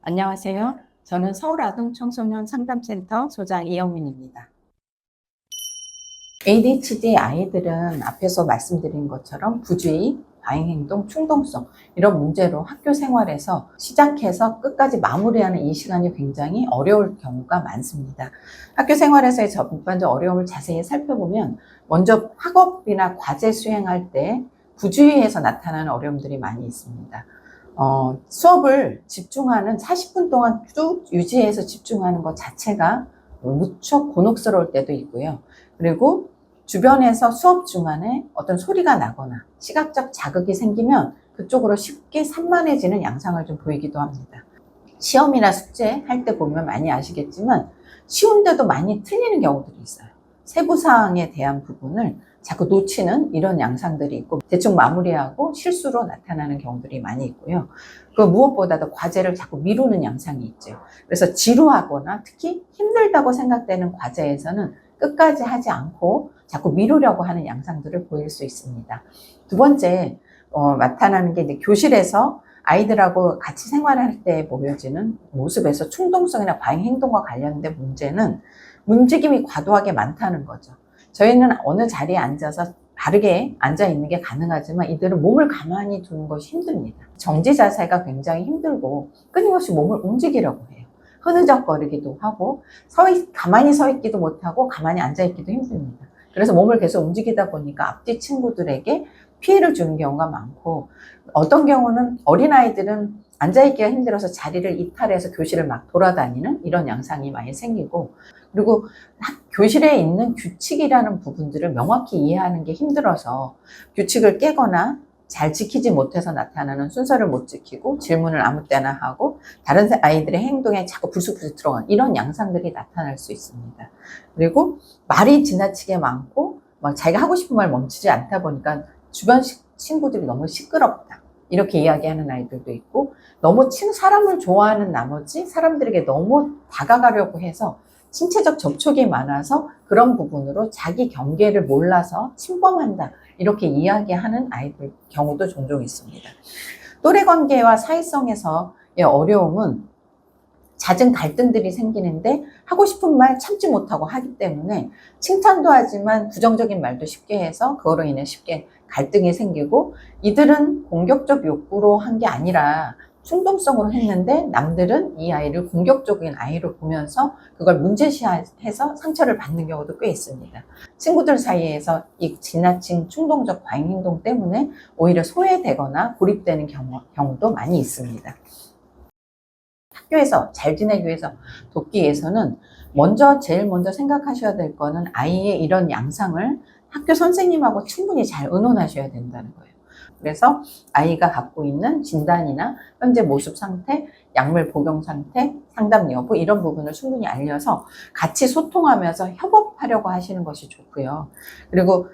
안녕하세요. 저는 서울아동청소년 상담센터 소장 이영민입니다. ADHD 아이들은 앞에서 말씀드린 것처럼 부주의, 과잉행동, 충동성 이런 문제로 학교 생활에서 시작해서 끝까지 마무리하는 이 시간이 굉장히 어려울 경우가 많습니다. 학교 생활에서의 전반적 어려움을 자세히 살펴보면 먼저 학업이나 과제 수행할 때 부주의에서 나타나는 어려움들이 많이 있습니다. 수업을 집중하는 40분 동안 쭉 유지해서 집중하는 것 자체가 무척 곤혹스러울 때도 있고요. 그리고 주변에서 수업 중간에 어떤 소리가 나거나 시각적 자극이 생기면 그쪽으로 쉽게 산만해지는 양상을 좀 보이기도 합니다. 시험이나 숙제 할 때 보면 많이 아시겠지만 쉬운데도 많이 틀리는 경우들이 있어요. 세부사항에 대한 부분을 자꾸 놓치는 이런 양상들이 있고 대충 마무리하고 실수로 나타나는 경우들이 많이 있고요. 그 무엇보다도 과제를 자꾸 미루는 양상이 있죠. 그래서 지루하거나 특히 힘들다고 생각되는 과제에서는 끝까지 하지 않고 자꾸 미루려고 하는 양상들을 보일 수 있습니다. 두 번째 나타나는 게 이제 교실에서 아이들하고 같이 생활할 때 보여지는 모습에서 충동성이나 과잉 행동과 관련된 문제는 움직임이 과도하게 많다는 거죠. 저희는 어느 자리에 앉아서 바르게 앉아 있는 게 가능하지만 이들은 몸을 가만히 두는 것이 힘듭니다. 정지 자세가 굉장히 힘들고 끊임없이 몸을 움직이려고 해요. 흐느적거리기도 하고 가만히 서 있기도 못하고 가만히 앉아 있기도 힘듭니다. 그래서 몸을 계속 움직이다 보니까 앞뒤 친구들에게 피해를 주는 경우가 많고, 어떤 경우는 어린아이들은 앉아있기가 힘들어서 자리를 이탈해서 교실을 막 돌아다니는 이런 양상이 많이 생기고, 그리고 교실에 있는 규칙이라는 부분들을 명확히 이해하는 게 힘들어서 규칙을 깨거나 잘 지키지 못해서 나타나는, 순서를 못 지키고 질문을 아무 때나 하고 다른 아이들의 행동에 자꾸 불쑥불쑥 들어가는 이런 양상들이 나타날 수 있습니다. 그리고 말이 지나치게 많고 막 자기가 하고 싶은 말 멈추지 않다 보니까 주변 친구들이 너무 시끄럽다 이렇게 이야기하는 아이들도 있고, 너무 사람을 좋아하는 나머지 사람들에게 너무 다가가려고 해서 신체적 접촉이 많아서 그런 부분으로 자기 경계를 몰라서 침범한다 이렇게 이야기하는 아이들 경우도 종종 있습니다. 또래 관계와 사회성에서의 어려움은 잦은 갈등들이 생기는데 하고 싶은 말 참지 못하고 하기 때문에 칭찬도 하지만 부정적인 말도 쉽게 해서 그거로 인해 쉽게 갈등이 생기고, 이들은 공격적 욕구로 한 게 아니라 충동성으로 했는데 남들은 이 아이를 공격적인 아이로 보면서 그걸 문제시해서 상처를 받는 경우도 꽤 있습니다. 친구들 사이에서 이 지나친 충동적 과잉 행동 때문에 오히려 소외되거나 고립되는 경우도 많이 있습니다. 학교에서 잘 지내기 위해서, 돕기 위해서는 제일 먼저 생각하셔야 될 거는 아이의 이런 양상을 학교 선생님하고 충분히 잘 의논하셔야 된다는 거예요. 그래서 아이가 갖고 있는 진단이나 현재 모습 상태, 약물 복용 상태, 상담 여부 이런 부분을 충분히 알려서 같이 소통하면서 협업하려고 하시는 것이 좋고요. 그리고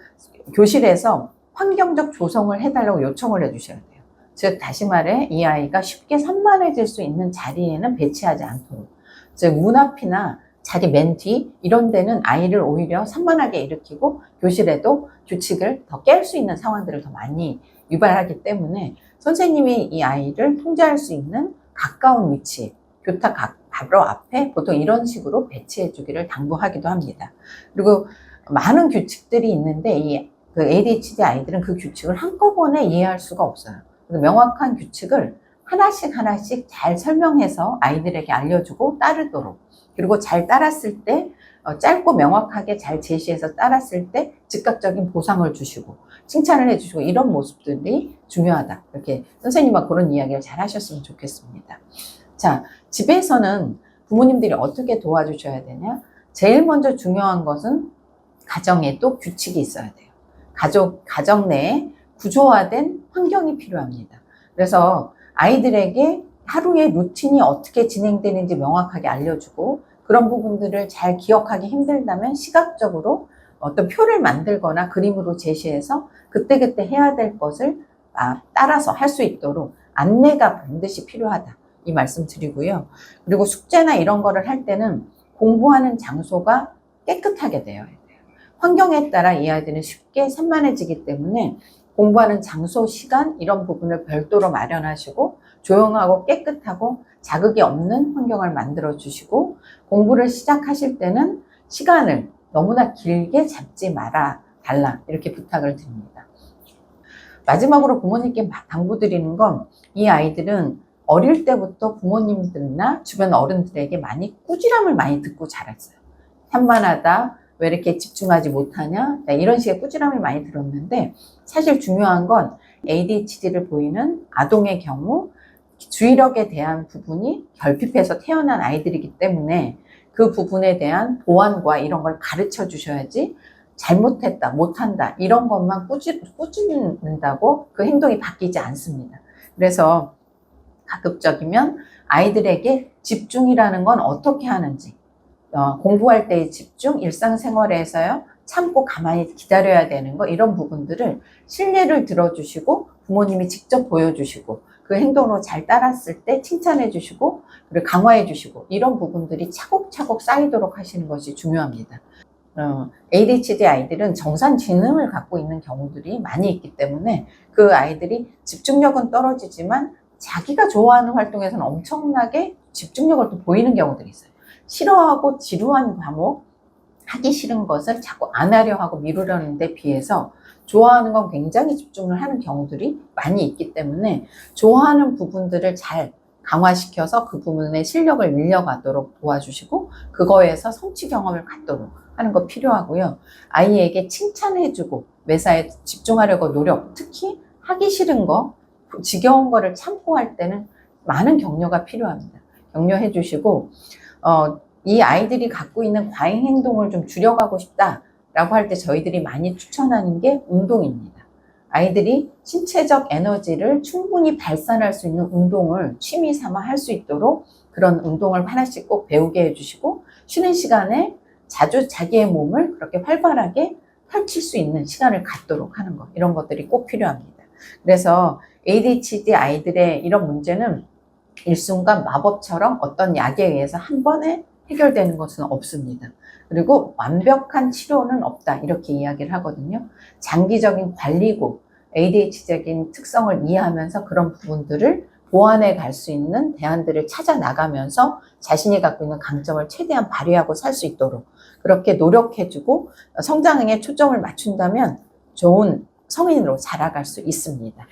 교실에서 환경적 조성을 해달라고 요청을 해주셔야 돼요. 즉 다시 말해 이 아이가 쉽게 산만해질 수 있는 자리에는 배치하지 않도록, 즉 문 앞이나 자리 맨 뒤 이런 데는 아이를 오히려 산만하게 일으키고 교실에도 규칙을 더 깰 수 있는 상황들을 더 많이 유발하기 때문에 선생님이 이 아이를 통제할 수 있는 가까운 위치, 교탁 바로 앞에 보통 이런 식으로 배치해 주기를 당부하기도 합니다. 그리고 많은 규칙들이 있는데 그 ADHD 아이들은 그 규칙을 한꺼번에 이해할 수가 없어요. 그래서 명확한 규칙을 하나씩 잘 설명해서 아이들에게 알려주고 따르도록, 그리고 잘 따랐을 때 짧고 명확하게 잘 제시해서 따랐을 때 즉각적인 보상을 주시고 칭찬을 해주시고 이런 모습들이 중요하다. 이렇게 선생님과 그런 이야기를 잘 하셨으면 좋겠습니다. 자, 집에서는 부모님들이 어떻게 도와주셔야 되냐? 제일 먼저 중요한 것은 가정에도 규칙이 있어야 돼요. 가정 내에 구조화된 환경이 필요합니다. 그래서 아이들에게 하루의 루틴이 어떻게 진행되는지 명확하게 알려주고, 그런 부분들을 잘 기억하기 힘들다면 시각적으로 어떤 표를 만들거나 그림으로 제시해서 그때그때 해야 될 것을 따라서 할 수 있도록 안내가 반드시 필요하다 이 말씀 드리고요. 그리고 숙제나 이런 거를 할 때는 공부하는 장소가 깨끗하게 되어야 돼요. 환경에 따라 이 아이들은 쉽게 산만해지기 때문에 공부하는 장소, 시간 이런 부분을 별도로 마련하시고 조용하고 깨끗하고 자극이 없는 환경을 만들어 주시고, 공부를 시작하실 때는 시간을 너무나 길게 잡지 말아 달라, 이렇게 부탁을 드립니다. 마지막으로 부모님께 당부드리는 건, 이 아이들은 어릴 때부터 부모님들이나 주변 어른들에게 많이 꾸지람을 많이 듣고 자랐어요. 산만하다, 왜 이렇게 집중하지 못하냐, 이런 식의 꾸지람을 많이 들었는데, 사실 중요한 건 ADHD를 보이는 아동의 경우 주의력에 대한 부분이 결핍해서 태어난 아이들이기 때문에 그 부분에 대한 보완과 이런 걸 가르쳐 주셔야지, 잘못했다, 못한다 이런 것만 꾸짖는다고 그 행동이 바뀌지 않습니다. 그래서 가급적이면 아이들에게 집중이라는 건 어떻게 하는지, 공부할 때의 집중, 일상생활에서요, 참고 가만히 기다려야 되는 거, 이런 부분들을 신뢰를 들어주시고 부모님이 직접 보여주시고 그 행동으로 잘 따랐을 때 칭찬해 주시고 그리고 강화해 주시고, 이런 부분들이 차곡차곡 쌓이도록 하시는 것이 중요합니다. ADHD 아이들은 정상 지능을 갖고 있는 경우들이 많이 있기 때문에 그 아이들이 집중력은 떨어지지만 자기가 좋아하는 활동에서는 엄청나게 집중력을 또 보이는 경우들이 있어요. 싫어하고 지루한 과목, 하기 싫은 것을 자꾸 안 하려 하고 미루려는 데 비해서 좋아하는 건 굉장히 집중을 하는 경우들이 많이 있기 때문에 좋아하는 부분들을 잘 강화시켜서 그 부분의 실력을 늘려가도록 도와주시고, 그거에서 성취 경험을 갖도록 하는 거 필요하고요. 아이에게 칭찬해주고 매사에 집중하려고 노력, 특히 하기 싫은 거, 지겨운 거를 참고 할 때는 많은 격려가 필요합니다. 격려해 주시고, 이 아이들이 갖고 있는 과잉 행동을 좀 줄여가고 싶다라고 할 때 저희들이 많이 추천하는 게 운동입니다. 아이들이 신체적 에너지를 충분히 발산할 수 있는 운동을 취미 삼아 할 수 있도록 그런 운동을 하나씩 꼭 배우게 해주시고, 쉬는 시간에 자주 자기의 몸을 그렇게 활발하게 펼칠 수 있는 시간을 갖도록 하는 것, 이런 것들이 꼭 필요합니다. 그래서 ADHD 아이들의 이런 문제는 일순간 마법처럼 어떤 약에 의해서 한 번에 해결되는 것은 없습니다. 그리고 완벽한 치료는 없다, 이렇게 이야기를 하거든요. 장기적인 관리고 ADHD적인 특성을 이해하면서 그런 부분들을 보완해 갈 수 있는 대안들을 찾아 나가면서 자신이 갖고 있는 강점을 최대한 발휘하고 살 수 있도록 그렇게 노력해주고 성장에 초점을 맞춘다면 좋은 성인으로 자라갈 수 있습니다.